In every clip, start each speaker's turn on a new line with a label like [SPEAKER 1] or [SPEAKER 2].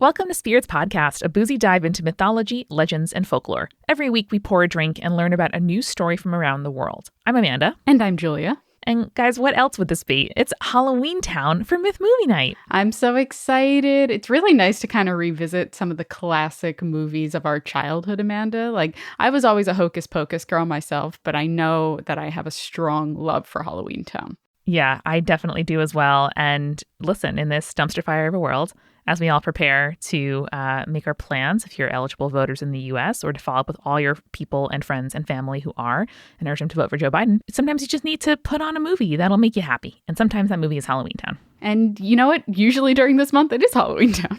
[SPEAKER 1] Welcome to Spirits Podcast, a boozy dive into mythology, legends, and folklore. Every week we pour a drink and learn about a new story from around the world. I'm Amanda.
[SPEAKER 2] And I'm Julia.
[SPEAKER 1] And guys, what else would this be? It's Halloweentown for Myth Movie Night.
[SPEAKER 2] I'm so excited. It's really nice to kind of revisit some of the classic movies of our childhood, Amanda. Like, I was always a Hocus Pocus girl myself, but I know that I have a strong love for Halloweentown.
[SPEAKER 1] Yeah, I definitely do as well. And listen, in this dumpster fire of a world, as we all prepare to make our plans, if you're eligible voters in the U.S., or to follow up with all your people and friends and family who are, and urge them to vote for Joe Biden, sometimes you just need to put on a movie that'll make you happy. And sometimes that movie is Halloweentown.
[SPEAKER 2] And you know what? Usually during this month, it is Halloweentown.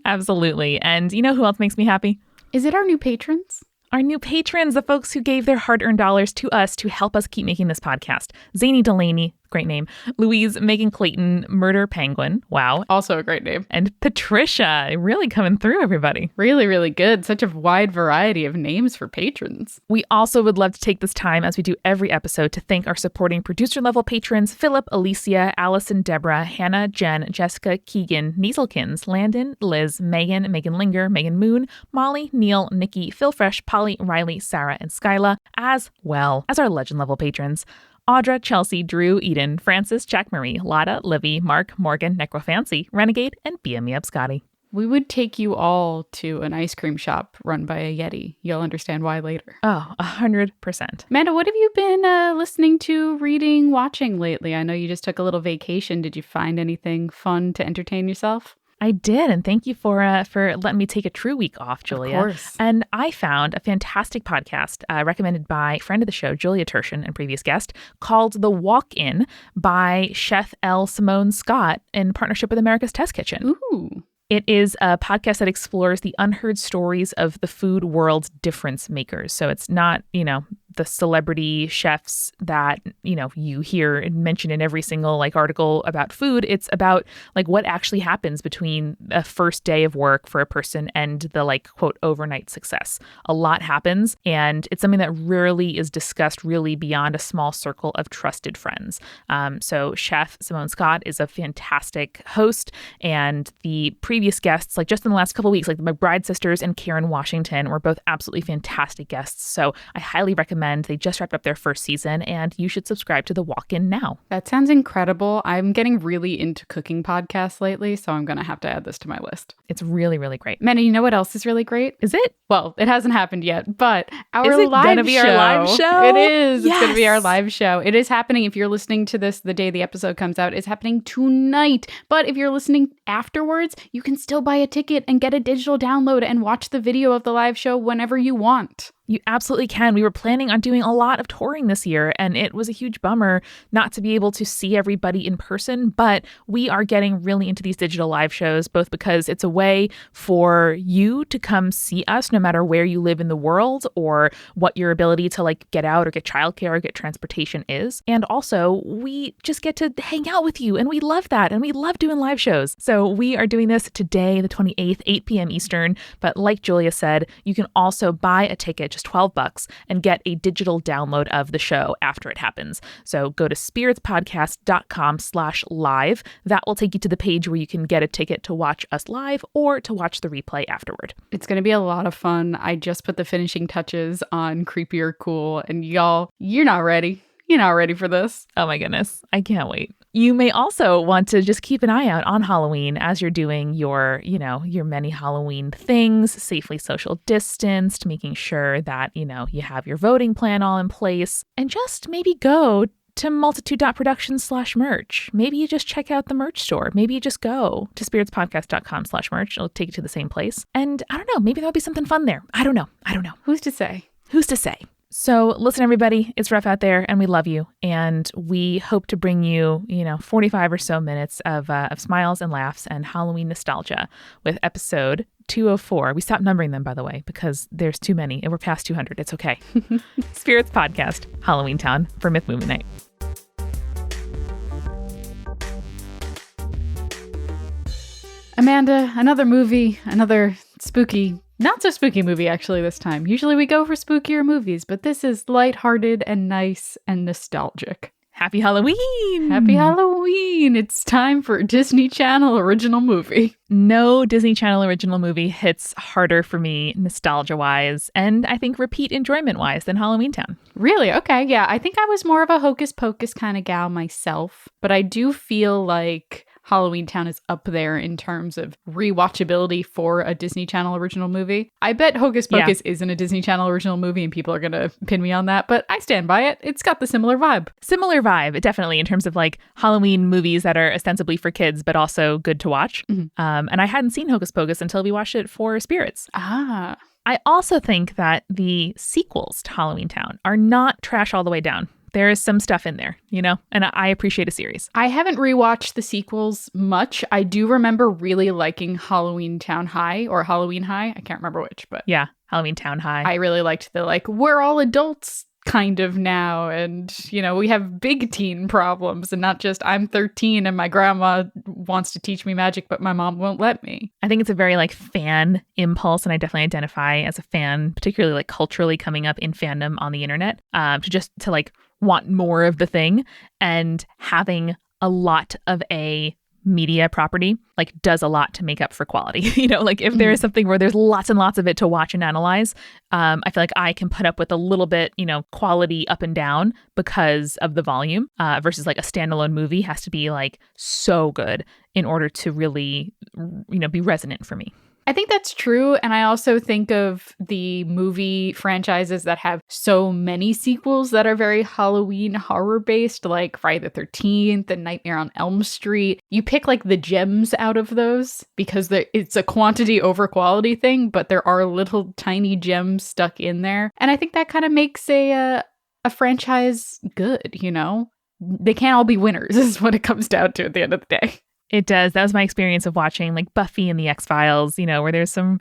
[SPEAKER 1] Absolutely. And you know who else makes me happy?
[SPEAKER 2] Is it our new patrons?
[SPEAKER 1] Our new patrons, the folks who gave their hard-earned dollars to us to help us keep making this podcast. Zany Delaney, great name. Louise, Megan Clayton, Murder Penguin, wow.
[SPEAKER 2] Also a great name.
[SPEAKER 1] And Patricia, really coming through, everybody.
[SPEAKER 2] Really, really good. Such a wide variety of names for patrons.
[SPEAKER 1] We also would love to take this time, as we do every episode, to thank our supporting producer-level patrons, Philip, Alicia, Allison, Deborah, Hannah, Jen, Jessica, Keegan, Nieselkins, Landon, Liz, Megan Linger, Megan Moon, Molly, Neil, Nikki, Phil Fresh, Polly, Riley, Sarah, and Skyla, as well as our legend-level patrons, Audra, Chelsea, Drew, Eden, Francis, Jack Marie, Lotta, Livy, Mark, Morgan, Necrofancy, Renegade, and BME Up Scotty.
[SPEAKER 2] We would take you all to an ice cream shop run by a Yeti. You'll understand why later.
[SPEAKER 1] Oh, 100%.
[SPEAKER 2] Amanda, what have you been listening to, reading, watching lately? I know you just took a little vacation. Did you find anything fun to entertain yourself?
[SPEAKER 1] I did, and thank you for letting me take a true week off, Julia.
[SPEAKER 2] Of course.
[SPEAKER 1] And I found a fantastic podcast recommended by friend of the show, Julia Turshen, and previous guest, called The Walk-In by Chef Elle Simone Scott in partnership with America's Test Kitchen.
[SPEAKER 2] Ooh.
[SPEAKER 1] It is a podcast that explores the unheard stories of the food world's difference makers. So it's not, the celebrity chefs that, you hear mentioned in every single article about food. It's about what actually happens between a first day of work for a person and the quote overnight success. A lot happens, and it's something that rarely is discussed really beyond a small circle of trusted friends. So Chef Simone Scott is a fantastic host, and the previous guests, just in the last couple of weeks, the McBride sisters and Karen Washington were both absolutely fantastic guests. So I highly recommend. They just wrapped up their first season, and you should subscribe to The Walk-In now.
[SPEAKER 2] That sounds incredible. I'm getting really into cooking podcasts lately, so I'm going to have to add this to my list.
[SPEAKER 1] It's really, really great.
[SPEAKER 2] Manny, you know what else is really great?
[SPEAKER 1] Is it?
[SPEAKER 2] Well, it hasn't happened yet, but our
[SPEAKER 1] live show. Is it going to be our live show?
[SPEAKER 2] It is.
[SPEAKER 1] Yes.
[SPEAKER 2] It's going to be our live show. It is happening. If you're listening to this the day the episode comes out, it's happening tonight. But if you're listening afterwards, you can still buy a ticket and get a digital download and watch the video of the live show whenever you want.
[SPEAKER 1] You absolutely can. We were planning on doing a lot of touring this year, and it was a huge bummer not to be able to see everybody in person, but we are getting really into these digital live shows, both because it's a way for you to come see us no matter where you live in the world or what your ability to get out or get childcare or get transportation is. And also, we just get to hang out with you, and we love that, and we love doing live shows. So we are doing this today, the 28th, 8 p.m. Eastern, but like Julia said, you can also buy a ticket, just $12, and get a digital download of the show after it happens. So go to spiritspodcast.com/live. That will take you to the page where you can get a ticket to watch us live or to watch the replay afterward.
[SPEAKER 2] It's going to be a lot of fun. I just put the finishing touches on Creepy or Cool, and y'all, you're not ready. You're not ready for this.
[SPEAKER 1] Oh my goodness. I can't wait. You may also want to just keep an eye out on Halloween as you're doing your many Halloween things, safely social distanced, making sure that, you have your voting plan all in place, and just maybe go to multitude.productions/merch. Maybe you just check out the merch store. Maybe you just go to spiritspodcast.com/merch. It'll take you to the same place. And I don't know, maybe there'll be something fun there. I don't know.
[SPEAKER 2] Who's to say?
[SPEAKER 1] So listen, everybody, it's rough out there, and we love you. And we hope to bring you, 45 or so minutes of smiles and laughs and Halloween nostalgia with episode 204. We stopped numbering them, by the way, because there's too many, and we're past 200. It's okay. Spirits Podcast, Halloweentown for Myth Movie Night.
[SPEAKER 2] Amanda, another movie, another spooky, not so spooky movie actually this time. Usually we go for spookier movies, but this is lighthearted and nice and nostalgic.
[SPEAKER 1] Happy Halloween!
[SPEAKER 2] Happy Halloween! It's time for a Disney Channel original movie.
[SPEAKER 1] No Disney Channel original movie hits harder for me nostalgia-wise, and I think repeat enjoyment-wise than Halloweentown.
[SPEAKER 2] Really? Okay, yeah. I think I was more of a Hocus Pocus kind of gal myself, but I do feel like Halloweentown is up there in terms of rewatchability for a Disney Channel original movie. I bet Hocus Pocus isn't a Disney Channel original movie and people are going to pin me on that, but I stand by it. It's got the similar vibe.
[SPEAKER 1] Similar vibe, definitely, in terms of like Halloween movies that are ostensibly for kids, but also good to watch. Mm-hmm. And I hadn't seen Hocus Pocus until we watched it for Spirits.
[SPEAKER 2] Ah.
[SPEAKER 1] I also think that the sequels to Halloweentown are not trash all the way down. There is some stuff in there, you know, and I appreciate a series.
[SPEAKER 2] I haven't rewatched the sequels much. I do remember really liking Halloweentown High or Halloween High. I can't remember which, but
[SPEAKER 1] yeah, Halloweentown High.
[SPEAKER 2] I really liked the like, we're all adults kind of now. And, you know, we have big teen problems and not just I'm 13 and my grandma wants to teach me magic, but my mom won't let me.
[SPEAKER 1] I think it's a very like fan impulse. And I definitely identify as a fan, particularly like culturally coming up in fandom on the internet, to like want more of the thing, and having a lot of a media property like does a lot to make up for quality. You know, like if there is something where there's lots and lots of it to watch and analyze, I feel like I can put up with a little bit, you know, quality up and down because of the volume, versus like a standalone movie has to be like so good in order to really, you know, be resonant for me.
[SPEAKER 2] I think that's true. And I also think of the movie franchises that have so many sequels that are very Halloween horror based, like Friday the 13th and Nightmare on Elm Street. You pick like the gems out of those because it's a quantity over quality thing, but there are little tiny gems stuck in there. And I think that kind of makes a franchise good, you know? They can't all be winners is what it comes down to at the end of the day.
[SPEAKER 1] It does. That was my experience of watching like Buffy and the X-Files, you know, where there's some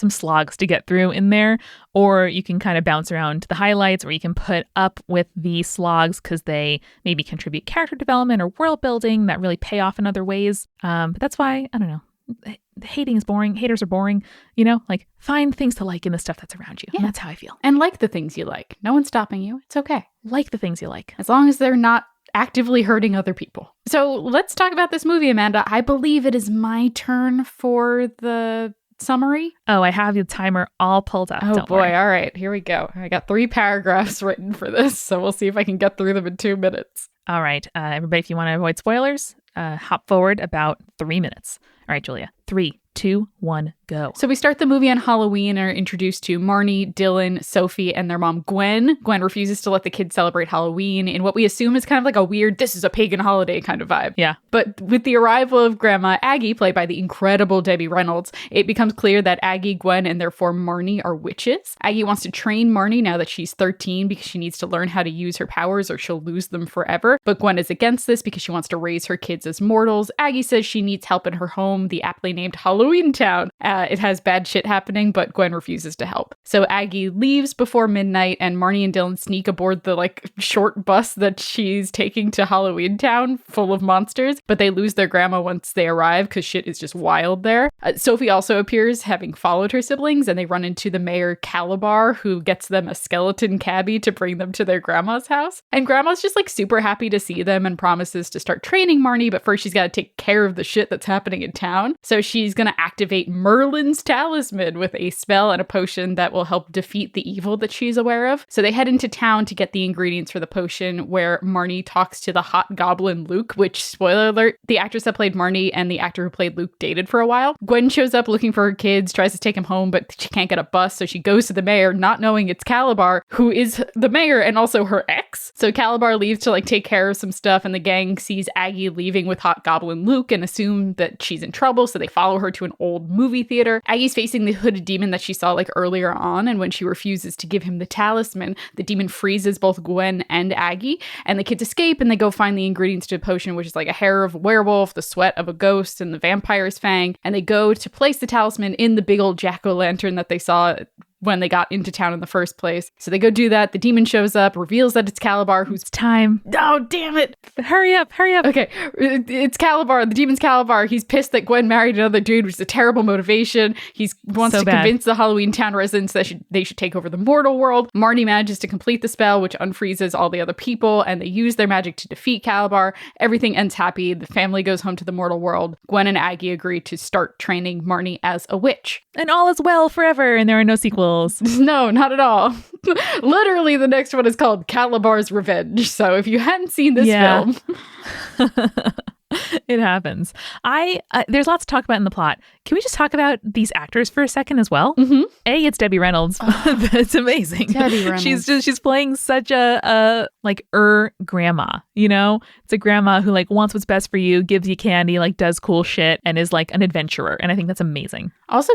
[SPEAKER 1] slogs to get through in there, or you can kind of bounce around to the highlights, or you can put up with the slogs because they maybe contribute character development or world building that really pay off in other ways. But that's why, I don't know, hating is boring. Haters are boring, you know, like find things to like in the stuff that's around you. Yeah. And that's how I feel.
[SPEAKER 2] And like the things you like. No one's stopping you. It's okay.
[SPEAKER 1] Like the things you like.
[SPEAKER 2] As long as they're not actively hurting other people. So let's talk about this movie, Amanda. I believe it is my turn for the summary.
[SPEAKER 1] Oh, I have the timer all pulled up.
[SPEAKER 2] Oh boy. Worry. All right, here we go. I got 3 paragraphs written for this, so we'll see if I can get through them in 2 minutes.
[SPEAKER 1] All right, everybody, if you want to avoid spoilers, hop forward about 3 minutes. All right, Julia, 3, 2, 1, go.
[SPEAKER 2] So we start the movie on Halloween and are introduced to Marnie, Dylan, Sophie, and their mom, Gwen. Gwen refuses to let the kids celebrate Halloween in what we assume is kind of like a weird, this is a pagan holiday kind of vibe.
[SPEAKER 1] Yeah.
[SPEAKER 2] But with the arrival of Grandma Aggie, played by the incredible Debbie Reynolds, it becomes clear that Aggie, Gwen, and therefore Marnie are witches. Aggie wants to train Marnie now that she's 13 because she needs to learn how to use her powers or she'll lose them forever. But Gwen is against this because she wants to raise her kids as mortals. Aggie says she needs help in her home, the aptly named Halloweentown. It has bad shit happening, but Gwen refuses to help. So Aggie leaves before midnight, and Marnie and Dylan sneak aboard the like short bus that she's taking to Halloweentown full of monsters, but they lose their grandma once they arrive because shit is just wild there. Sophie also appears, having followed her siblings, and they run into the mayor Calabar, who gets them a skeleton cabbie to bring them to their grandma's house. And grandma's just like super happy to see them and promises to start training Marnie, but first she's got to take care of the shit that's happening in town. So she's going to activate Merlin's talisman with a spell and a potion that will help defeat the evil that she's aware of. So they head into town to get the ingredients for the potion, where Marnie talks to the hot goblin Luke, which, spoiler alert, the actress that played Marnie and the actor who played Luke dated for a while. Gwen shows up looking for her kids, tries to take him home, but she can't get a bus, so she goes to the mayor, not knowing it's Calabar, who is the mayor and also her ex. So Calabar leaves to like take care of some stuff, and the gang sees Aggie leaving with hot goblin Luke and assume that she's in trouble, so they follow her to an old movie theater. Aggie's facing the hooded demon that she saw like earlier on, and when she refuses to give him the talisman, the demon freezes both Gwen and Aggie, and the kids escape and they go find the ingredients to a potion, which is like a hair of a werewolf, the sweat of a ghost, and the vampire's fang, and they go to place the talisman in the big old jack-o'-lantern that they saw when they got into town in the first place. So they go do that. The demon shows up, reveals that it's Calabar, who's
[SPEAKER 1] time.
[SPEAKER 2] Oh, damn it.
[SPEAKER 1] Hurry up.
[SPEAKER 2] Okay. It's Calabar. The demon's Calabar. He's pissed that Gwen married another dude, which is a terrible motivation. He wants to convince the Halloweentown residents that they should take over the mortal world. Marnie manages to complete the spell, which unfreezes all the other people, and they use their magic to defeat Calabar. Everything ends happy. The family goes home to the mortal world. Gwen and Aggie agree to start training Marnie as a witch.
[SPEAKER 1] And all is well forever, and there are no sequels.
[SPEAKER 2] No, not at all. Literally, the next one is called Calabar's Revenge. So if you hadn't seen this film...
[SPEAKER 1] It happens. There's lots to talk about in the plot. Can we just talk about these actors for a second as well?
[SPEAKER 2] Mm-hmm.
[SPEAKER 1] It's Debbie Reynolds. That's amazing.
[SPEAKER 2] Debbie Reynolds.
[SPEAKER 1] She's playing such a grandma, you know? It's a grandma who like wants what's best for you, gives you candy, like does cool shit, and is like an adventurer. And I think that's amazing.
[SPEAKER 2] Also,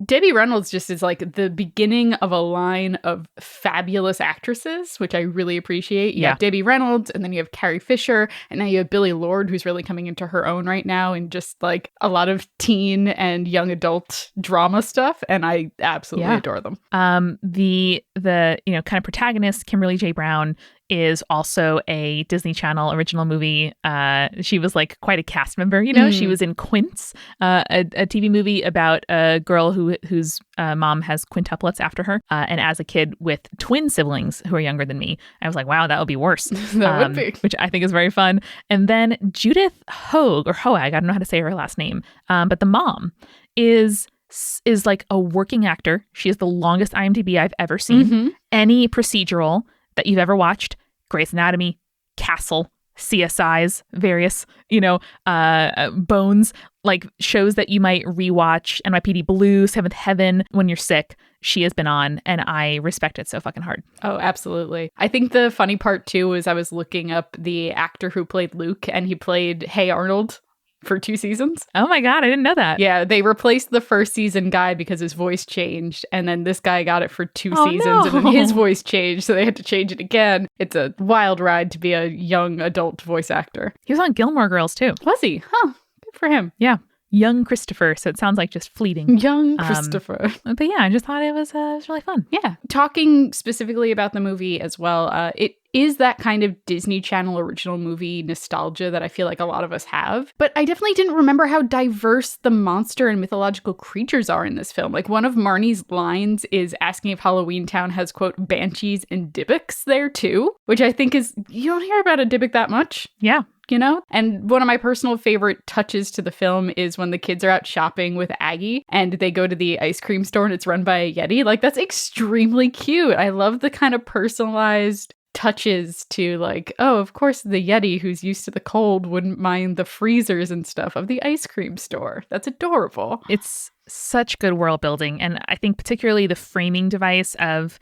[SPEAKER 2] Debbie Reynolds just is like the beginning of a line of fabulous actresses, which I really appreciate. You have Debbie Reynolds, and then you have Carrie Fisher, and now you have Billie Lourd, who's really coming into her own right now, and just like a lot of teen and young adult drama stuff, and I absolutely adore them.
[SPEAKER 1] The kind of protagonist, Kimberly J. Brown, is also a Disney Channel original movie. She was like quite a cast member, you know. She was in Quints, a TV movie about a girl whose mom has quintuplets after her. And as a kid with twin siblings who are younger than me, I was like, wow, that would be worse.
[SPEAKER 2] That would be.
[SPEAKER 1] Which I think is very fun. And then Judith Hoag, I don't know how to say her last name. But the mom is like a working actor. She has the longest IMDb I've ever seen.
[SPEAKER 2] Mm-hmm.
[SPEAKER 1] Any procedural that you've ever watched, Grey's Anatomy, Castle, CSIs, various, Bones, like shows that you might rewatch, NYPD Blue, Seventh Heaven, when you're sick, she has been on, and I respect it so fucking hard.
[SPEAKER 2] Oh, absolutely. I think the funny part too is I was looking up the actor who played Luke, and he played Hey Arnold for 2 seasons.
[SPEAKER 1] Oh my God, I didn't know that.
[SPEAKER 2] Yeah, they replaced the first season guy because his voice changed, and then this guy got it for 2 seasons, and then his voice changed, so they had to change it again. It's a wild ride to be a young adult voice actor.
[SPEAKER 1] He was on Gilmore Girls too.
[SPEAKER 2] Was he? Huh. Good for him.
[SPEAKER 1] Yeah. Young Christopher, so it sounds like just fleeting.
[SPEAKER 2] Young Christopher.
[SPEAKER 1] But yeah, I just thought it was really fun.
[SPEAKER 2] Yeah. Talking specifically about the movie as well, it is that kind of Disney Channel original movie nostalgia that I feel like a lot of us have. But I definitely didn't remember how diverse the monster and mythological creatures are in this film. Like one of Marnie's lines is asking if Halloweentown has, quote, banshees and Dybbuk's there too, which I think is, you don't hear about a Dybbuk that much.
[SPEAKER 1] Yeah.
[SPEAKER 2] You know? And one of my personal favorite touches to the film is when the kids are out shopping with Aggie and they go to the ice cream store and it's run by a Yeti. Like, that's extremely cute. I love the kind of personalized touches to like, oh, of course the Yeti who's used to the cold wouldn't mind the freezers and stuff of the ice cream store. That's adorable.
[SPEAKER 1] It's such good world building. And I think particularly the framing device of,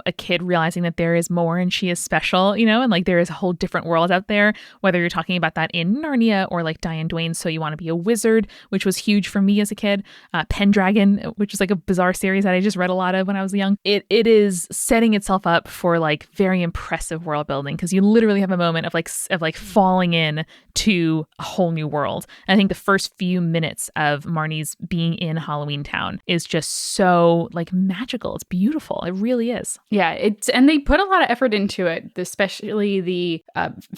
[SPEAKER 1] a kid realizing that there is more and she is special, and like there is a whole different world out there, whether you're talking about that in Narnia or like Diane Duane's So You Want to Be a Wizard, which was huge for me as a kid. Pendragon, which is like a bizarre series that I just read a lot of when I was young. It is setting itself up for like very impressive world building because you literally have a moment of like falling in to a whole new world. And I think the first few minutes of Marnie's being in Halloweentown is just so like magical. It's beautiful. It really is.
[SPEAKER 2] Yeah, and they put a lot of effort into it, especially the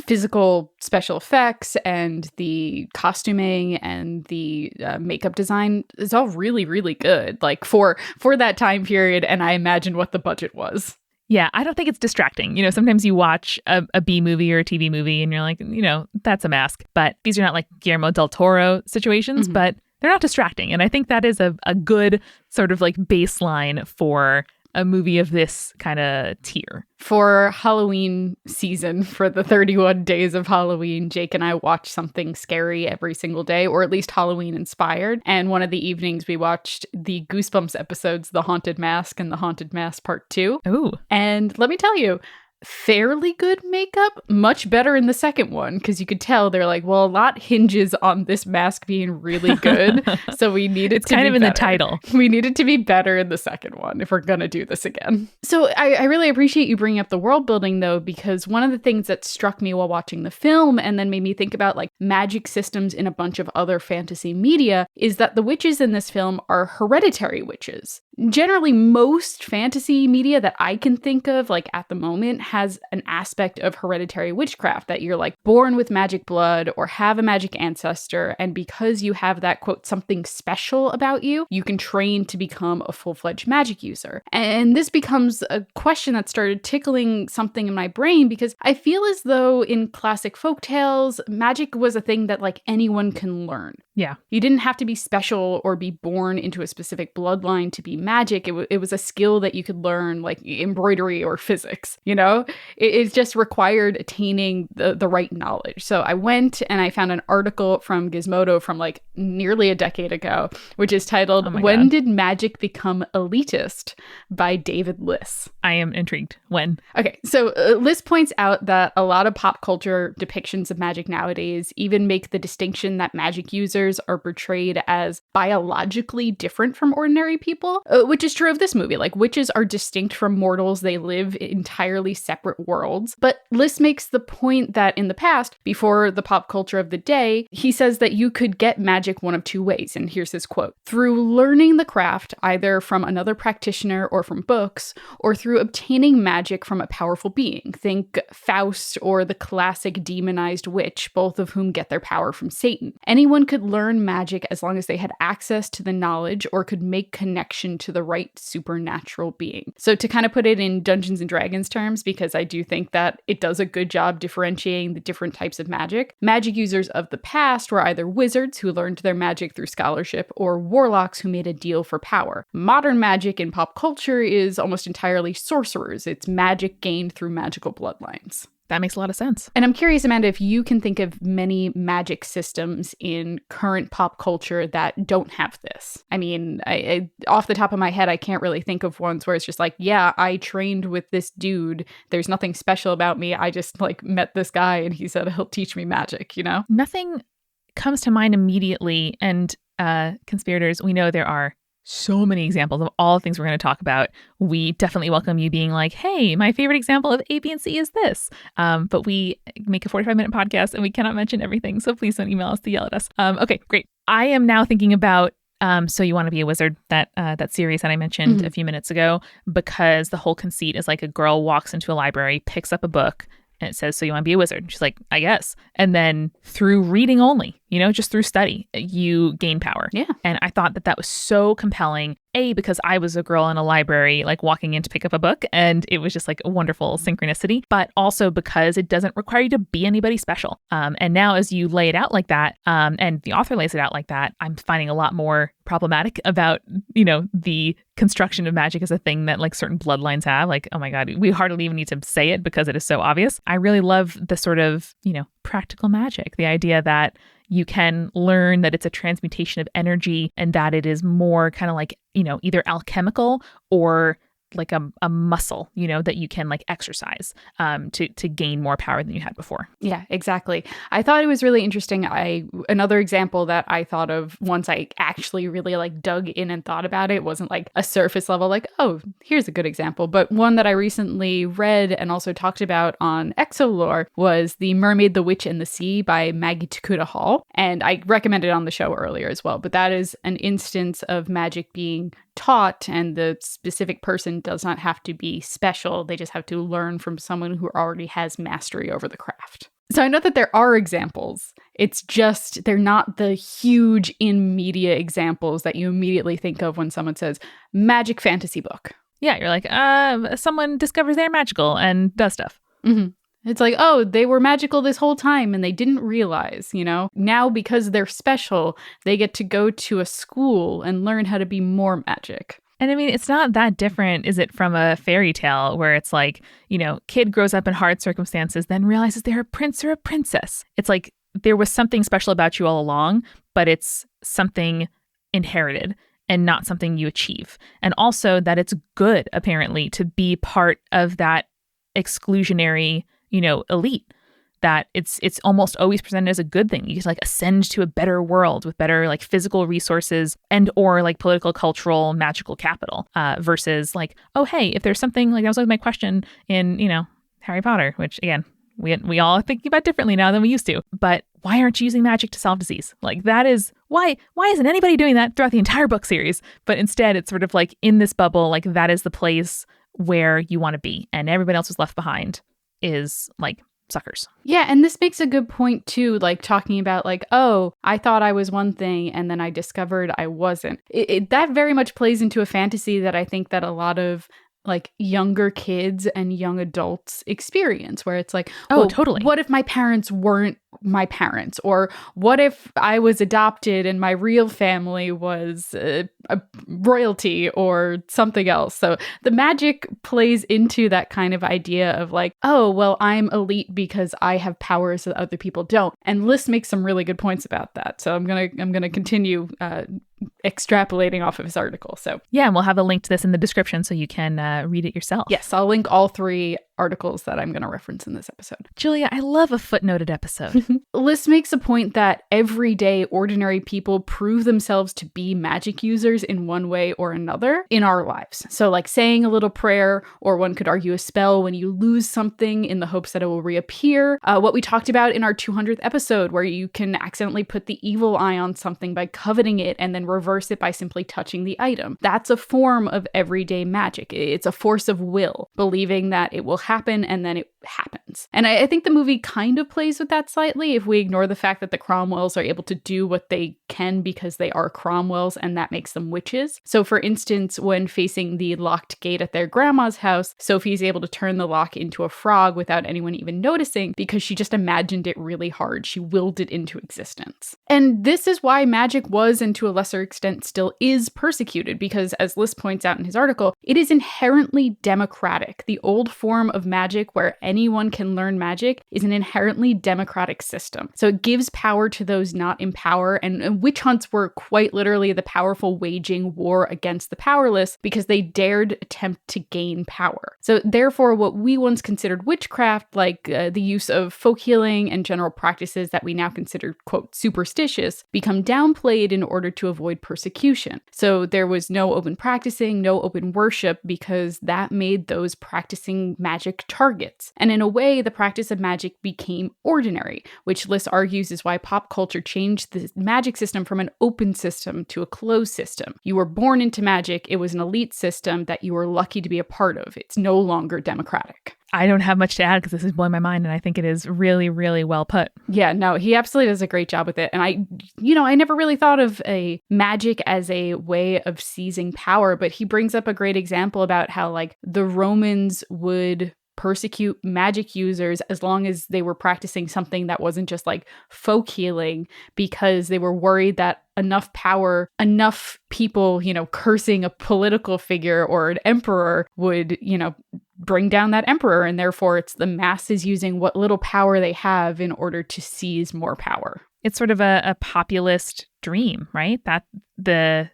[SPEAKER 2] physical special effects and the costuming and the makeup design is all really, really good. Like for that time period, and I imagine what the budget was.
[SPEAKER 1] Yeah, I don't think it's distracting. Sometimes you watch a B movie or a TV movie and you're like, that's a mask. But these are not like Guillermo del Toro situations, but they're not distracting. And I think that is a good sort of like baseline for a movie of this kind of tier.
[SPEAKER 2] For Halloween season, for the 31 days of Halloween, Jake and I watch something scary every single day, or at least Halloween inspired. And one of the evenings we watched the Goosebumps episodes, The Haunted Mask and The Haunted Mask Part 2.
[SPEAKER 1] Ooh.
[SPEAKER 2] And let me tell you, fairly good makeup, much better in the second one, because you could tell they're like, well, a lot hinges on this mask being really good, so we need it to be better. It's kind of in the title. We need it to be better in the second one if we're gonna do this again. So I really appreciate you bringing up the world building though, because one of the things that struck me while watching the film and then made me think about like magic systems in a bunch of other fantasy media is that the witches in this film are hereditary witches. Generally, most fantasy media that I can think of, like at the moment, has an aspect of hereditary witchcraft, that you're like born with magic blood or have a magic ancestor. And because you have that, quote, something special about you, you can train to become a full-fledged magic user. And this becomes a question that started tickling something in my brain, because I feel as though in classic folktales, magic was a thing that like anyone can learn.
[SPEAKER 1] Yeah.
[SPEAKER 2] You didn't have to be special or be born into a specific bloodline to be magic. It was a skill that you could learn, like embroidery or physics, you know? It just required attaining the right knowledge. So I went and I found an article from Gizmodo from like nearly a decade ago, which is titled, When Did Magic Become Elitist? By David Liss.
[SPEAKER 1] I am intrigued. When?
[SPEAKER 2] Okay, so Liss points out that a lot of pop culture depictions of magic nowadays even make the distinction that magic users are portrayed as biologically different from ordinary people, which is true of this movie. Like, witches are distinct from mortals. They live in entirely separate worlds. But Liss makes the point that in the past, before the pop culture of the day, he says that you could get magic one of two ways. And here's his quote: through learning the craft, either from another practitioner or from books, or through obtaining magic from a powerful being. Think Faust or the classic demonized witch, both of whom get their power from Satan. Anyone could learn magic as long as they had access to the knowledge or could make connection to the right supernatural being. So to kind of put it in Dungeons and Dragons terms, because I do think that it does a good job differentiating the different types of magic, magic users of the past were either wizards who learned their magic through scholarship or warlocks who made a deal for power. Modern magic in pop culture is almost entirely sorcerers. It's magic gained through magical bloodlines.
[SPEAKER 1] That makes a lot of sense.
[SPEAKER 2] And I'm curious, Amanda, if you can think of many magic systems in current pop culture that don't have this. I mean, I off the top of my head, I can't really think of ones where it's just like, yeah, I trained with this dude. There's nothing special about me. I just like met this guy and he said he'll teach me magic, you know?
[SPEAKER 1] Nothing comes to mind immediately. And conspirators, we know there are so many examples of all the things we're going to talk about. We definitely welcome you being like, hey, my favorite example of A, B, and C is this. But we make a 45-minute podcast and we cannot mention everything. So please don't email us to yell at us. Okay, great. I am now thinking about So You Want to Be a Wizard, that series that I mentioned a few minutes ago, because the whole conceit is like a girl walks into a library, picks up a book, and it says, so you want to be a wizard? She's like, I guess. And then through reading only, just through study, you gain power.
[SPEAKER 2] Yeah.
[SPEAKER 1] And I thought that was so compelling. A, because I was a girl in a library, like walking in to pick up a book, and it was just like a wonderful synchronicity, but also because it doesn't require you to be anybody special. And now as you lay it out like that, and the author lays it out like that, I'm finding a lot more problematic about, the construction of magic as a thing that like certain bloodlines have. Like, oh my God, we hardly even need to say it because it is so obvious. I really love the sort of, practical magic, the idea that you can learn that it's a transmutation of energy and that it is more kind of like, either alchemical or like a muscle, that you can like exercise to gain more power than you had before.
[SPEAKER 2] Yeah, exactly. I thought it was really interesting. Another example that I thought of once I actually really like dug in and thought about it wasn't like a surface level, like, oh, here's a good example. But one that I recently read and also talked about on Exolore was The Mermaid, the Witch, and the Sea by Maggie Takuta Hall. And I recommended it on the show earlier as well. But that is an instance of magic being taught, and the specific person does not have to be special. They just have to learn from someone who already has mastery over the craft. So I know that there are examples. It's just they're not the huge in media examples that you immediately think of when someone says magic fantasy book.
[SPEAKER 1] Yeah, you're like, someone discovers they're magical and does stuff.
[SPEAKER 2] Mm-hmm. It's like, oh, they were magical this whole time and they didn't realize, Now, because they're special, they get to go to a school and learn how to be more magic.
[SPEAKER 1] And I mean, it's not that different, is it, from a fairy tale where it's like, kid grows up in hard circumstances, then realizes they're a prince or a princess. It's like there was something special about you all along, but it's something inherited and not something you achieve. And also that it's good, apparently, to be part of that exclusionary elite, that it's almost always presented as a good thing. You just like ascend to a better world with better like physical resources and or like political, cultural, magical capital, versus like, oh, hey, if there's something like that was like my question in, Harry Potter, which again, we all are thinking about differently now than we used to. But why aren't you using magic to solve disease? Like that is why isn't anybody doing that throughout the entire book series? But instead it's sort of like in this bubble, like that is the place where you want to be. And everybody else who's left behind is like suckers.
[SPEAKER 2] Yeah, and this makes a good point too, like talking about like, oh, I thought I was one thing and then I discovered I wasn't. That very much plays into a fantasy that I think that a lot of like younger kids and young adults experience, where it's like,
[SPEAKER 1] oh,
[SPEAKER 2] well,
[SPEAKER 1] totally.
[SPEAKER 2] What if my parents weren't my parents? Or what if I was adopted and my real family was a royalty or something else? So the magic plays into that kind of idea of like, oh, well, I'm elite because I have powers that other people don't. And List makes some really good points about that. So I'm gonna continue extrapolating off of his article. So
[SPEAKER 1] yeah, and we'll have a link to this in the description so you can read it yourself.
[SPEAKER 2] Yes, I'll link all 3 articles that I'm going to reference in this episode.
[SPEAKER 1] Julia, I love a footnoted episode.
[SPEAKER 2] List makes a point that everyday ordinary people prove themselves to be magic users in one way or another in our lives. So like saying a little prayer, or one could argue a spell when you lose something in the hopes that it will reappear. What we talked about in our 200th episode, where you can accidentally put the evil eye on something by coveting it and then reverse it by simply touching the item. That's a form of everyday magic. It's a force of will, believing that it will happen and then it happens. And I think the movie kind of plays with that slightly if we ignore the fact that the Cromwells are able to do what they can because they are Cromwells and that makes them witches. So for instance, when facing the locked gate at their grandma's house, Sophie's able to turn the lock into a frog without anyone even noticing because she just imagined it really hard. She willed it into existence. And this is why magic was, and to a lesser extent still is, persecuted, because as List points out in his article, it is inherently democratic. The old form of magic where anyone can learn magic is an inherently democratic system. So it gives power to those not in power, and witch hunts were quite literally the powerful waging war against the powerless because they dared attempt to gain power. So therefore, what we once considered witchcraft, like the use of folk healing and general practices that we now consider, quote, superstitious, become downplayed in order to avoid persecution. So there was no open practicing, no open worship, because that made those practicing magic targets. And in a way, the practice of magic became ordinary, which List argues is why pop culture changed the magic system from an open system to a closed system. You were born into magic. It was an elite system that you were lucky to be a part of. It's no longer democratic.
[SPEAKER 1] I don't have much to add because this is blowing my mind, and I think it is really, really well put.
[SPEAKER 2] Yeah, no, he absolutely does a great job with it. And I never really thought of a magic as a way of seizing power, but he brings up a great example about how like the Romans would persecute magic users as long as they were practicing something that wasn't just like folk healing, because they were worried that enough power, enough people, cursing a political figure or an emperor would, bring down that emperor. And therefore it's the masses using what little power they have in order to seize more power.
[SPEAKER 1] It's sort of a populist dream, right? That the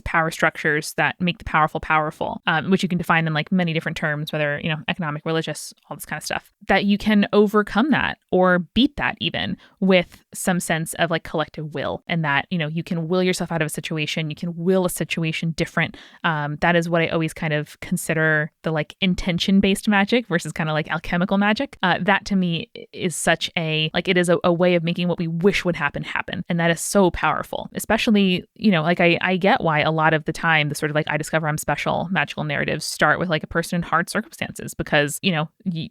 [SPEAKER 1] power structures that make the powerful powerful, which you can define in like many different terms, whether, economic, religious, all this kind of stuff, that you can overcome that or beat that even with some sense of like collective will, and that, you can will yourself out of a situation, you can will a situation different. That is what I always kind of consider the like intention-based magic versus kind of like alchemical magic. That to me is such it is a way of making what we wish would happen. And that is so powerful, especially, I get why a lot of the time the sort of like I discover I'm special magical narratives start with like a person in hard circumstances because,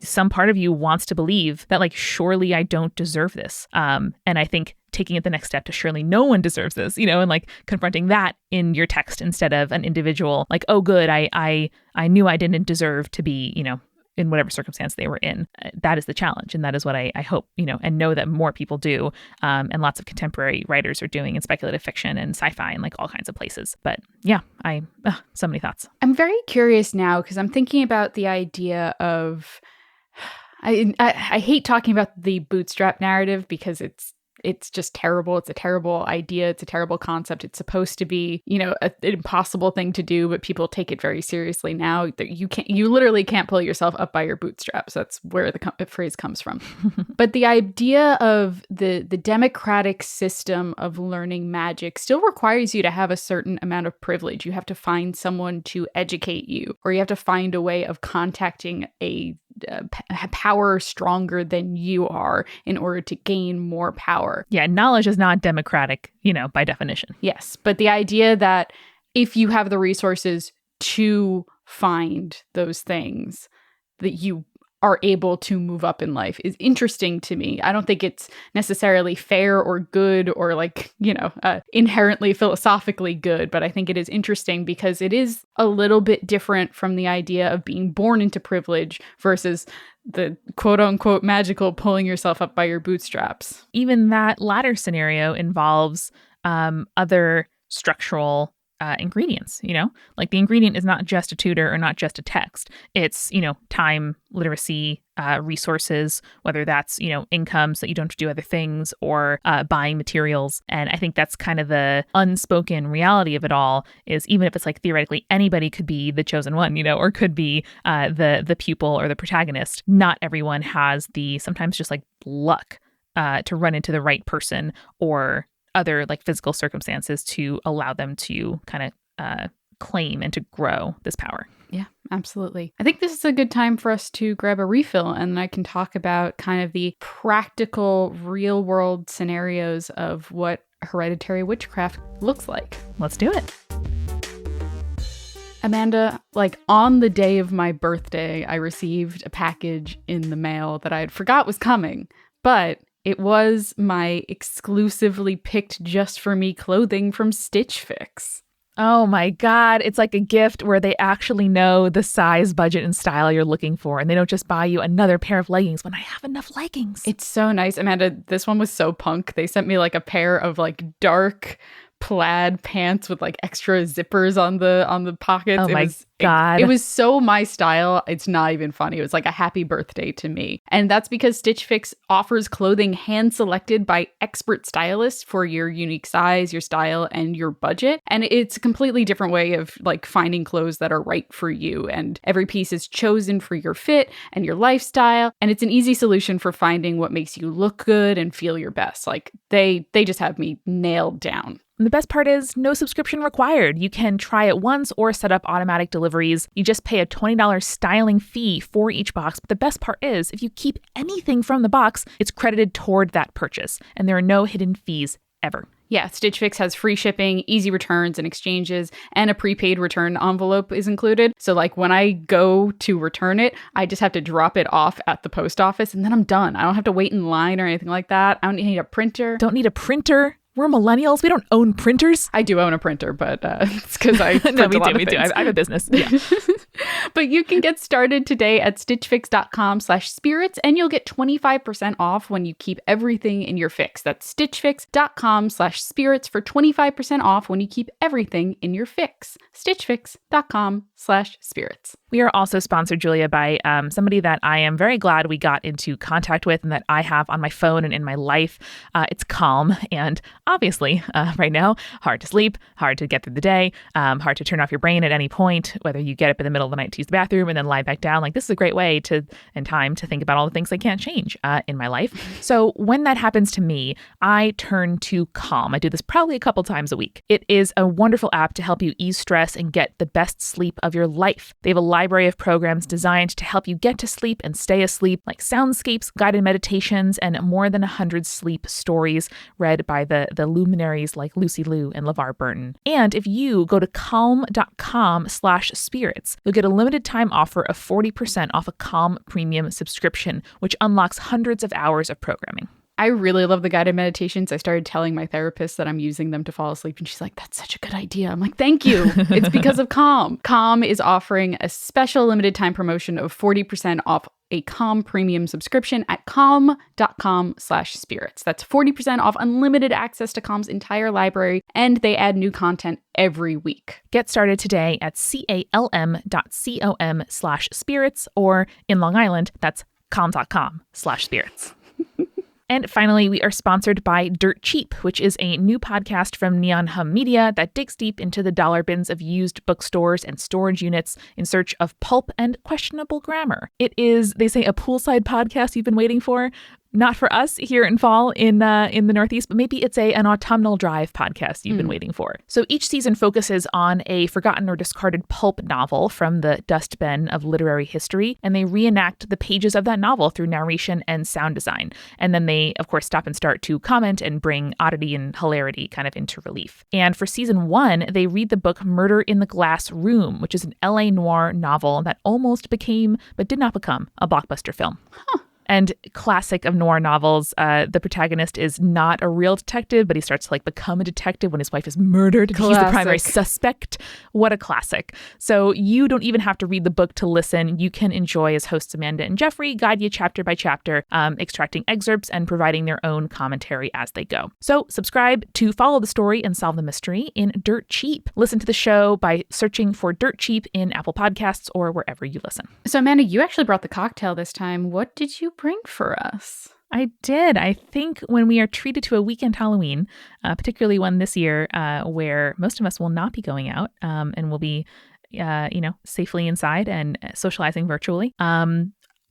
[SPEAKER 1] some part of you wants to believe that like, surely I don't deserve this. And I think taking it the next step to surely no one deserves this, and like confronting that in your text instead of an individual, like, oh, good, I knew I didn't deserve to be, in whatever circumstance they were in. That is the challenge. And that is what I hope, and know that more people do. And lots of contemporary writers are doing in speculative fiction and sci-fi and like all kinds of places. But yeah, so many thoughts.
[SPEAKER 2] I'm very curious now because I'm thinking about the idea of, I hate talking about the bootstrap narrative because it's just terrible. It's a terrible idea. It's a terrible concept. It's supposed to be, an impossible thing to do, but people take it very seriously now. You literally can't pull yourself up by your bootstraps. That's where the phrase comes from. But the idea of the democratic system of learning magic still requires you to have a certain amount of privilege. You have to find someone to educate you, or you have to find a way of contacting a power stronger than you are in order to gain more power.
[SPEAKER 1] Yeah, knowledge is not democratic, by definition.
[SPEAKER 2] Yes, but the idea that if you have the resources to find those things, that you are able to move up in life is interesting to me. I don't think it's necessarily fair or good or inherently philosophically good, but I think it is interesting because it is a little bit different from the idea of being born into privilege versus the quote unquote magical pulling yourself up by your bootstraps.
[SPEAKER 1] Even that latter scenario involves other structural ingredients, like the ingredient is not just a tutor or not just a text. It's, time, literacy, resources, whether that's, income so that you don't have to do other things or buying materials. And I think that's kind of the unspoken reality of it all is even if it's like theoretically anybody could be the chosen one, or could be the pupil or the protagonist, not everyone has the sometimes just like luck to run into the right person or other like physical circumstances to allow them to kind of claim and to grow this power.
[SPEAKER 2] Yeah, absolutely. I think this is a good time for us to grab a refill and I can talk about kind of the practical real world scenarios of what hereditary witchcraft looks like.
[SPEAKER 1] Let's do it.
[SPEAKER 2] Amanda, like on the day of my birthday, I received a package in the mail that I had forgot was coming, but it was my exclusively picked just for me clothing from Stitch Fix.
[SPEAKER 1] Oh my God. It's like a gift where they actually know the size, budget, and style you're looking for. And they don't just buy you another pair of leggings when I have enough leggings.
[SPEAKER 2] It's so nice. Amanda, this one was so punk. They sent me like a pair of like dark plaid pants with like extra zippers on the pockets.
[SPEAKER 1] Oh my God.
[SPEAKER 2] It was so my style. It's not even funny. It was like a happy birthday to me. And that's because Stitch Fix offers clothing hand selected by expert stylists for your unique size, your style, and your budget. And it's a completely different way of like finding clothes that are right for you. And every piece is chosen for your fit and your lifestyle. And it's an easy solution for finding what makes you look good and feel your best. Like they just have me nailed down.
[SPEAKER 1] And the best part is no subscription required. You can try it once or set up automatic deliveries. You just pay a $20 styling fee for each box. But the best part is if you keep anything from the box, it's credited toward that purchase. And there are no hidden fees ever.
[SPEAKER 2] Yeah, Stitch Fix has free shipping, easy returns and exchanges, and a prepaid return envelope is included. So like when I go to return it, I just have to drop it off at the post office and then I'm done. I don't have to wait in line or anything like that. I don't need a printer.
[SPEAKER 1] Don't need a printer. We're millennials. We don't own printers.
[SPEAKER 2] I do own a printer, but it's because I print
[SPEAKER 1] no,
[SPEAKER 2] a lot of
[SPEAKER 1] we do.
[SPEAKER 2] things.
[SPEAKER 1] I have a business. Yeah.
[SPEAKER 2] But you can get started today at stitchfix.com/spirits and you'll get 25% off when you keep everything in your fix. That's stitchfix.com/spirits for 25% off when you keep everything in your fix. stitchfix.com/spirits.
[SPEAKER 1] We are also sponsored, Julia, by somebody that I am very glad we got into contact with and that I have on my phone and in my life. It's Calm. And obviously, right now, hard to sleep, hard to get through the day, hard to turn off your brain at any point, whether you get up in the middle of the night to use the bathroom and then lie back down. Like this is a great way and time to think about all the things I can't change in my life. So when that happens to me, I turn to Calm. I do this probably a couple times a week. It is a wonderful app to help you ease stress and get the best sleep of your life. They have a library of programs designed to help you get to sleep and stay asleep, like soundscapes, guided meditations, and more than 100 sleep stories read by the luminaries like Lucy Liu and LeVar Burton. And if you go to calm.com/spirits, you'll get a limited time offer of 40% off a Calm premium subscription, which unlocks hundreds of hours of programming.
[SPEAKER 2] I really love the guided meditations. I started telling my therapist that I'm using them to fall asleep, and she's like, that's such a good idea. I'm like, thank you. It's because of Calm. Calm is offering a special limited time promotion of 40% off a Calm premium subscription at calm.com/spirits. That's 40% off unlimited access to Calm's entire library, and they add new content every week.
[SPEAKER 1] Get started today at calm.com/spirits, or in Long Island, that's calm.com/spirits. And finally, we are sponsored by Dirt Cheap, which is a new podcast from Neon Hum Media that digs deep into the dollar bins of used bookstores and storage units in search of pulp and questionable grammar. It is, they say, a poolside podcast you've been waiting for. Not for us here in fall in the Northeast, but maybe it's an autumnal drive podcast you've been waiting for. So each season focuses on a forgotten or discarded pulp novel from the dustbin of literary history, and they reenact the pages of that novel through narration and sound design. And then they, of course, stop and start to comment and bring oddity and hilarity kind of into relief. And for season 1, they read the book Murder in the Glass Room, which is an LA noir novel that almost became, but did not become, a blockbuster film.
[SPEAKER 2] Huh.
[SPEAKER 1] And classic of noir novels, the protagonist is not a real detective, but he starts to become a detective when his wife is murdered. Classic. He's the primary suspect. What a classic. So you don't even have to read the book to listen. You can enjoy, as hosts Amanda and Jeffrey guide you chapter by chapter, extracting excerpts and providing their own commentary as they go. So subscribe to follow the story and solve the mystery in Dirt Cheap. Listen to the show by searching for Dirt Cheap in Apple Podcasts or wherever you listen.
[SPEAKER 2] So Amanda, you actually brought the cocktail this time. What did you bring for us?
[SPEAKER 1] I did. I think when we are treated to a weekend Halloween, particularly one this year where most of us will not be going out and will be, safely inside and socializing virtually,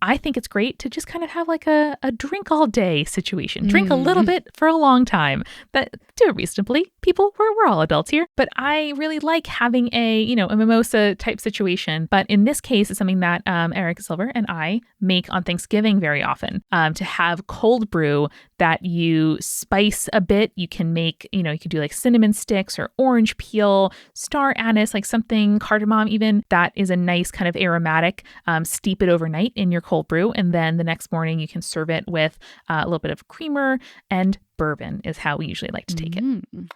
[SPEAKER 1] I think it's great to just kind of have a drink all day situation. Drink a little bit for a long time. But do it reasonably. People, we're all adults here. But I really like having a mimosa type situation. But in this case, it's something that Eric Silver and I make on Thanksgiving very often. To have cold brew that you spice a bit. You can make, you could do cinnamon sticks or orange peel, star anise, something, cardamom even. That is a nice kind of aromatic. Steep it overnight in your cold brew. And then the next morning you can serve it with a little bit of creamer and bourbon is how we usually like to take it.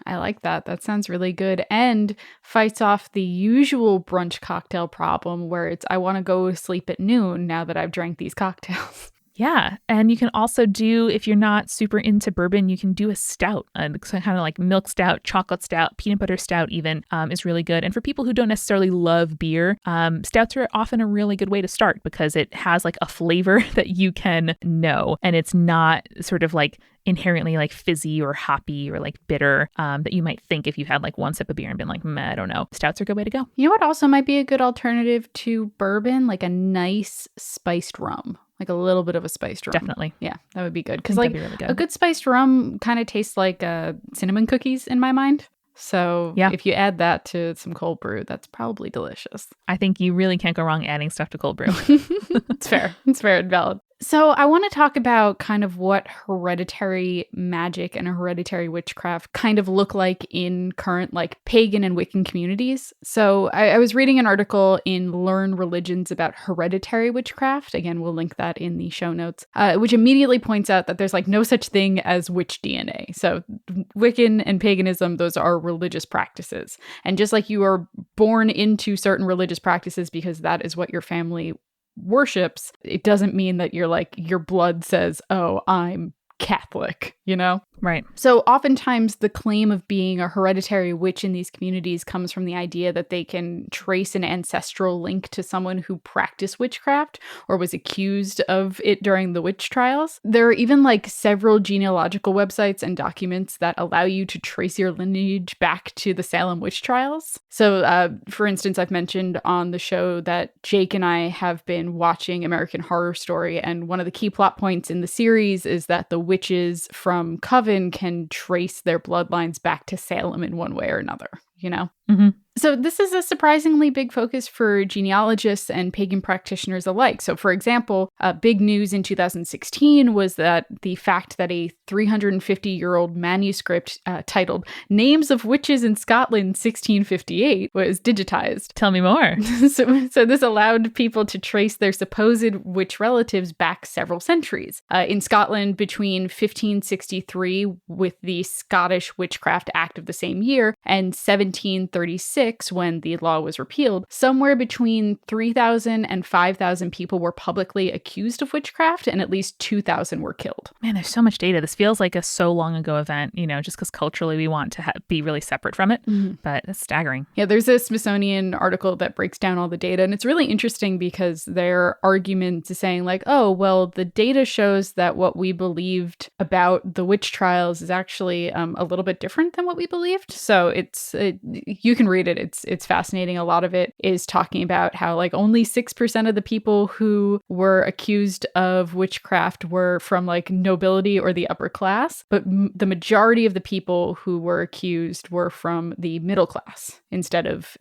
[SPEAKER 2] I like that. That sounds really good and fights off the usual brunch cocktail problem where it's I want to go sleep at noon now that I've drank these cocktails.
[SPEAKER 1] Yeah. And you can also do, if you're not super into bourbon, you can do a stout, kind of milk stout, chocolate stout, peanut butter stout even is really good. And for people who don't necessarily love beer, stouts are often a really good way to start because it has a flavor that you can know. And it's not sort of inherently fizzy or hoppy or bitter that you might think if you had one sip of beer and been meh, I don't know. Stouts are a good way to go.
[SPEAKER 2] You know what also might be a good alternative to bourbon? A nice spiced rum. A little bit of a spiced rum.
[SPEAKER 1] Definitely.
[SPEAKER 2] Yeah, that would be good. Because
[SPEAKER 1] really good.
[SPEAKER 2] A good spiced rum kind of tastes like cinnamon cookies in my mind. So if you add that to some cold brew, that's probably delicious.
[SPEAKER 1] I think you really can't go wrong adding stuff to cold brew.
[SPEAKER 2] It's fair. It's fair and valid. So I want to talk about kind of what hereditary magic and hereditary witchcraft kind of look like in current pagan and Wiccan communities. So I was reading an article in Learn Religions about hereditary witchcraft. Again, we'll link that in the show notes, which immediately points out that there's no such thing as witch DNA. So Wiccan and paganism, those are religious practices. And just like you are born into certain religious practices because that is what your family worships, it doesn't mean that you're your blood says, oh, I'm Catholic, Right. So oftentimes the claim of being a hereditary witch in these communities comes from the idea that they can trace an ancestral link to someone who practiced witchcraft or was accused of it during the witch trials. There are even several genealogical websites and documents that allow you to trace your lineage back to the Salem witch trials. So for instance, I've mentioned on the show that Jake and I have been watching American Horror Story, and one of the key plot points in the series is that the witches from Coven can trace their bloodlines back to Salem in one way or another, Mm-hmm. So this is a surprisingly big focus for genealogists and pagan practitioners alike. So for example, big news in 2016 was that the fact that a 350-year-old manuscript titled Names of Witches in Scotland 1658 was digitized.
[SPEAKER 1] Tell me more.
[SPEAKER 2] So this allowed people to trace their supposed witch relatives back several centuries. In Scotland, between 1563 with the Scottish Witchcraft Act of the same year and 1736, when the law was repealed, somewhere between 3,000 and 5,000 people were publicly accused of witchcraft and at least 2,000 were killed.
[SPEAKER 1] Man, there's so much data. This feels like a so long ago event, just because culturally we want to be really separate from it, but it's staggering.
[SPEAKER 2] Yeah, there's a Smithsonian article that breaks down all the data, and it's really interesting because their argument is saying oh, well, the data shows that what we believed about the witch trials is actually a little bit different than what we believed. So you can read it. It's fascinating. A lot of it is talking about how like only 6% of the people who were accused of witchcraft were from like nobility or the upper class, but the majority of the people who were accused were from the middle class instead of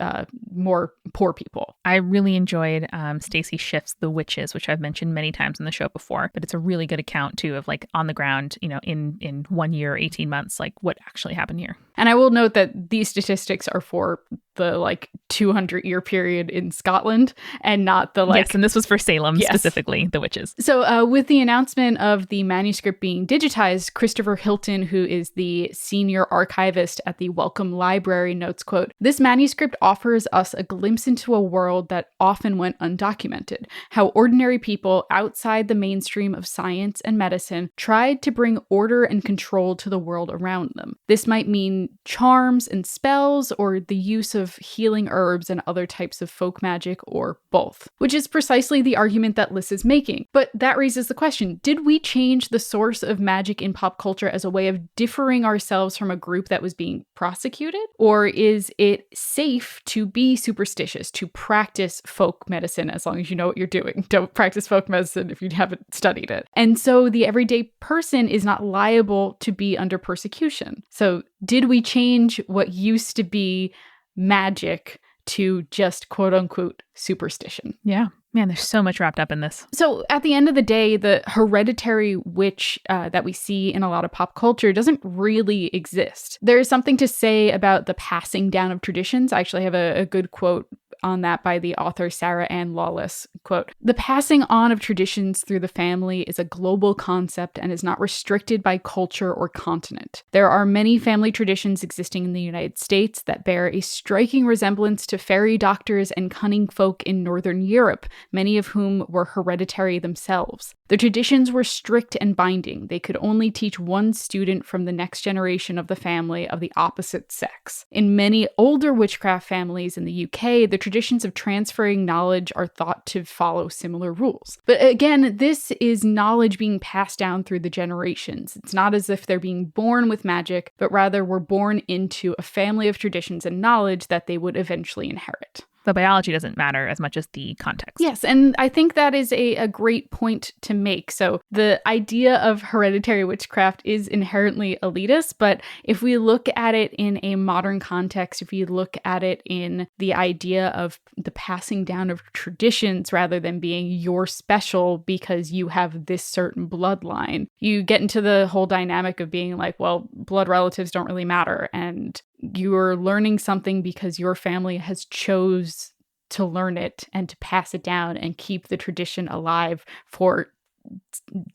[SPEAKER 2] more poor people.
[SPEAKER 1] I really enjoyed Stacy Schiff's The Witches, which I've mentioned many times on the show before, but it's a really good account too of like on the ground, in 1 year, 18 months, like what actually happened here.
[SPEAKER 2] And I will note that these statistics are for the like 200-year period in Scotland and not the like...
[SPEAKER 1] Yes, and this was for Salem, specifically, The Witches.
[SPEAKER 2] So with the announcement of the manuscript being digitized, Christopher Hilton, who is the senior archivist at the Wellcome Library, notes, quote, "This manuscript offers us a glimpse into a world that often went undocumented, how ordinary people outside the mainstream of science and medicine tried to bring order and control to the world around them. This might mean charms and spells or the use of healing herbs and other types of folk magic, or both," which is precisely the argument that Liz is making. But that raises the question, did we change the source of magic in pop culture as a way of differing ourselves from a group that was being prosecuted? Or is it safe to be superstitious, to practice folk medicine as long as you know what you're doing? Don't practice folk medicine if you haven't studied it. And so the everyday person is not liable to be under persecution. So did we change what used to be magic to just quote unquote superstition?
[SPEAKER 1] Yeah. Man, there's so much wrapped up in this.
[SPEAKER 2] So at the end of the day, the hereditary witch that we see in a lot of pop culture doesn't really exist. There is something to say about the passing down of traditions. I actually have a good quote on that by the author Sarah Ann Lawless. Quote, "The passing on of traditions through the family is a global concept and is not restricted by culture or continent. There are many family traditions existing in the United States that bear a striking resemblance to fairy doctors and cunning folk in Northern Europe, many of whom were hereditary themselves. The traditions were strict and binding. They could only teach one student from the next generation of the family of the opposite sex. In many older witchcraft families in the UK, the traditions of transferring knowledge are thought to follow similar rules." But again, this is knowledge being passed down through the generations. It's not as if they're being born with magic, but rather were born into a family of traditions and knowledge that they would eventually inherit.
[SPEAKER 1] The biology doesn't matter as much as the context.
[SPEAKER 2] Yes, and I think that is a great point to make. So the idea of hereditary witchcraft is inherently elitist, but if we look at it in a modern context, if you look at it in the idea of the passing down of traditions rather than being you're special because you have this certain bloodline, you get into the whole dynamic of being like, well, blood relatives don't really matter, and you're learning something because your family has chose to learn it and to pass it down and keep the tradition alive for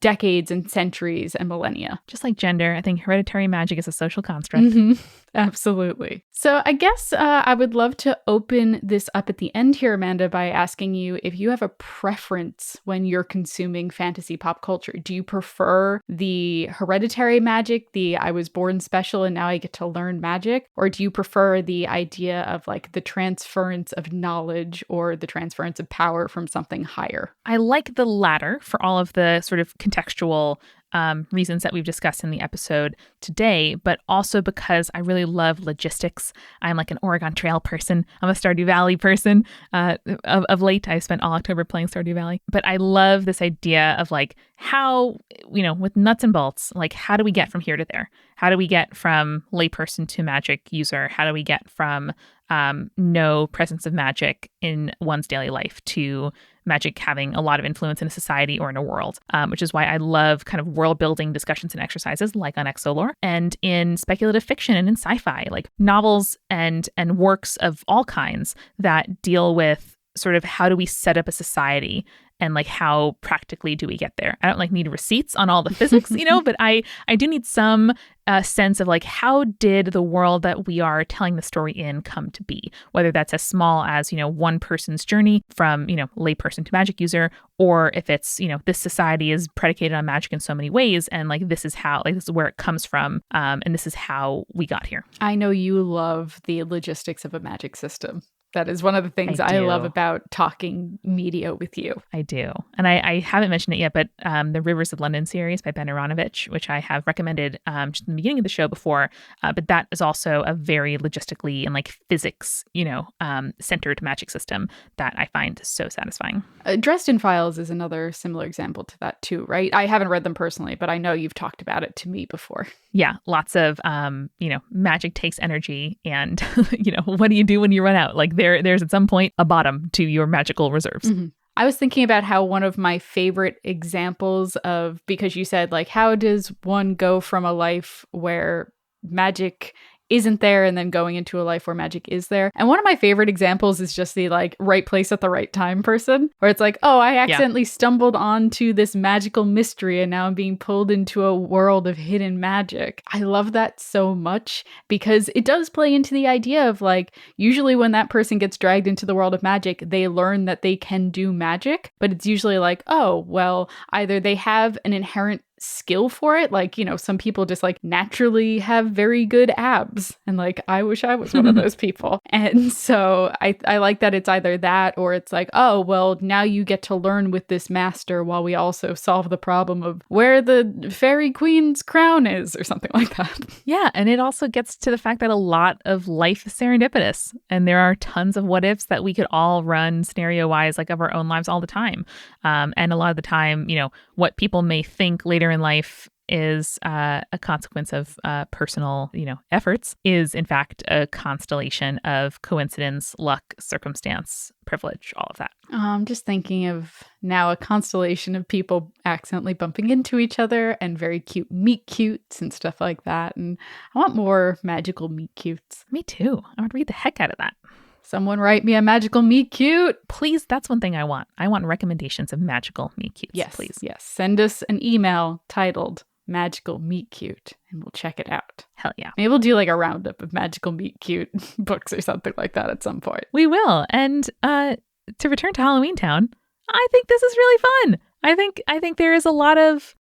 [SPEAKER 2] decades and centuries and millennia.
[SPEAKER 1] Just like gender, I think hereditary magic is a social construct.
[SPEAKER 2] Mm-hmm. Absolutely. So I guess I would love to open this up at the end here, Amanda, by asking you if you have a preference when you're consuming fantasy pop culture. Do you prefer the hereditary magic, the I was born special and now I get to learn magic? Or do you prefer the idea of like the transference of knowledge or the transference of power from something higher?
[SPEAKER 1] I like the latter for all of the sort of contextual reasons that we've discussed in the episode today, but also because I really love logistics. I'm like an Oregon Trail person. I'm a Stardew Valley person. Of late, I spent all October playing Stardew Valley. But I love this idea of like how, with nuts and bolts, like how do we get from here to there? How do we get from layperson to magic user? How do we get from no presence of magic in one's daily life to magic having a lot of influence in a society or in a world, which is why I love kind of world building discussions and exercises like on Exolore, and in speculative fiction and in sci-fi, like novels and works of all kinds that deal with sort of how do we set up a society and like how practically do we get there. I don't like need receipts on all the physics, but I do need some sense of like how did the world that we are telling the story in come to be, whether that's as small as one person's journey from layperson to magic user, or if it's this society is predicated on magic in so many ways and like this is how, like this is where it comes from, and this is how we got here.
[SPEAKER 2] I know you love the logistics of a magic system. That is one of the things I
[SPEAKER 1] do.
[SPEAKER 2] love about talking media with you.
[SPEAKER 1] I do. And I haven't mentioned it yet, but the Rivers of London series by Ben Aronovich, which I have recommended just in the beginning of the show before, but that is also a very logistically and like physics, centered magic system that I find so satisfying.
[SPEAKER 2] Dresden Files is another similar example to that too, right? I haven't read them personally, but I know you've talked about it to me before.
[SPEAKER 1] Yeah, lots of, magic takes energy and, what do you do when you run out? Like there's at some point a bottom to your magical reserves.
[SPEAKER 2] Mm-hmm. I was thinking about how one of my favorite examples of, because you said like, how does one go from a life where magic isn't there and then going into a life where magic is there? And one of my favorite examples is just the like right place at the right time person, where it's like, oh, I accidentally stumbled onto this magical mystery and now I'm being pulled into a world of hidden magic. I love that so much because it does play into the idea of like, usually when that person gets dragged into the world of magic, they learn that they can do magic, but it's usually like, oh, well, either they have an inherent skill for it, like, some people just like naturally have very good abs, and like I wish I was one of those people. And so I like that it's either that or it's like, oh well, now you get to learn with this master while we also solve the problem of where the fairy queen's crown is or something like that.
[SPEAKER 1] Yeah, and it also gets to the fact that a lot of life is serendipitous, and there are tons of what ifs that we could all run scenario wise like of our own lives all the time. And a lot of the time, what people may think later in life is a consequence of personal, efforts is in fact a constellation of coincidence, luck, circumstance, privilege, all of that.
[SPEAKER 2] I'm just thinking of now a constellation of people accidentally bumping into each other and very cute meet cutes and stuff like that. And I want more magical meet cutes.
[SPEAKER 1] Me too. I would read the heck out of that.
[SPEAKER 2] Someone write me a magical meet cute.
[SPEAKER 1] Please, that's one thing I want. I want recommendations of magical meet cutes.
[SPEAKER 2] Yes,
[SPEAKER 1] please.
[SPEAKER 2] Yes. Send us an email titled Magical Meet Cute and we'll check it out.
[SPEAKER 1] Hell yeah.
[SPEAKER 2] Maybe we'll do like a roundup of magical meet cute books or something like that at some point.
[SPEAKER 1] We will. And to return to Halloweentown, I think this is really fun. I think there is a lot of,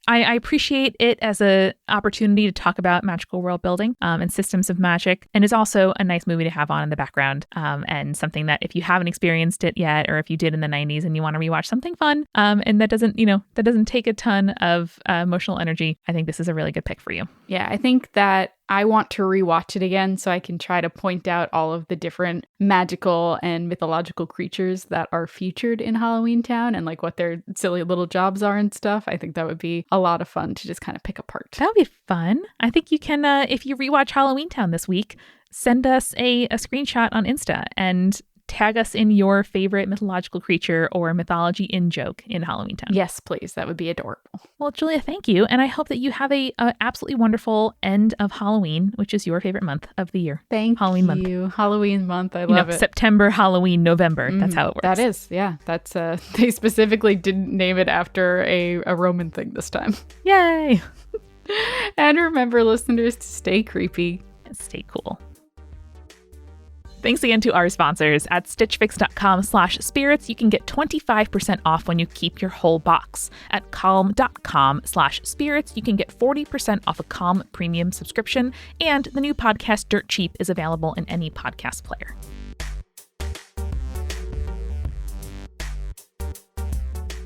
[SPEAKER 1] I appreciate it as an opportunity to talk about magical world building and systems of magic. And it's also a nice movie to have on in the background and something that if you haven't experienced it yet, or if you did in the 90s and you want to rewatch something fun and that doesn't take a ton of emotional energy, I think this is a really good pick for you.
[SPEAKER 2] Yeah, I think that I want to rewatch it again so I can try to point out all of the different magical and mythological creatures that are featured in Halloweentown and like what their silly little jobs are and stuff. I think that would be a lot of fun to just kind of pick apart.
[SPEAKER 1] That would be fun. I think you can, if you rewatch Halloweentown this week, send us a screenshot on Insta and tag us in your favorite mythological creature or mythology in-joke in Halloweentown.
[SPEAKER 2] Yes, please. That would be adorable.
[SPEAKER 1] Well, Julia, thank you. And I hope that you have a absolutely wonderful end of Halloween, which is your favorite month of the year.
[SPEAKER 2] Halloween month. Halloween month. I love it.
[SPEAKER 1] September, Halloween, November. That's how it works.
[SPEAKER 2] That is. Yeah. That's they specifically didn't name it after a Roman thing this time.
[SPEAKER 1] Yay.
[SPEAKER 2] And remember, listeners, to stay creepy
[SPEAKER 1] and stay cool. Thanks again to our sponsors. At stitchfix.com/spirits, you can get 25% off when you keep your whole box. At calm.com/spirits, you can get 40% off a Calm premium subscription. And the new podcast Dirt Cheap is available in any podcast player.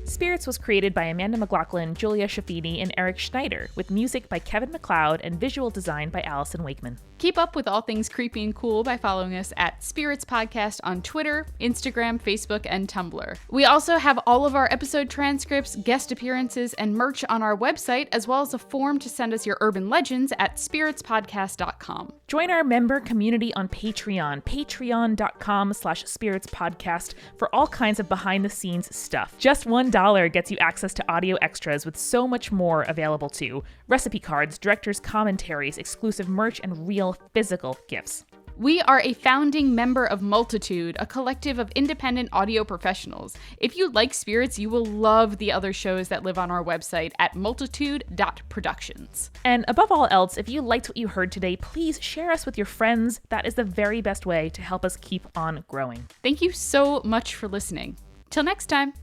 [SPEAKER 1] Spirits was created by Amanda McLaughlin, Julia Shafini, and Eric Schneider, with music by Kevin MacLeod and visual design by Allison Wakeman.
[SPEAKER 2] Keep up with all things creepy and cool by following us at Spirits Podcast on Twitter, Instagram, Facebook, and Tumblr. We also have all of our episode transcripts, guest appearances, and merch on our website, as well as a form to send us your urban legends at spiritspodcast.com.
[SPEAKER 1] Join our member community on Patreon, patreon.com/spiritspodcast, for all kinds of behind-the-scenes stuff. Just $1 gets you access to audio extras with so much more available too. Recipe cards, director's commentaries, exclusive merch, and real physical gifts.
[SPEAKER 2] We are a founding member of Multitude, a collective of independent audio professionals. If you like Spirits, you will love the other shows that live on our website at multitude.productions.
[SPEAKER 1] And above all else, if you liked what you heard today, please share us with your friends. That is the very best way to help us keep on growing.
[SPEAKER 2] Thank you so much for listening. Till next time.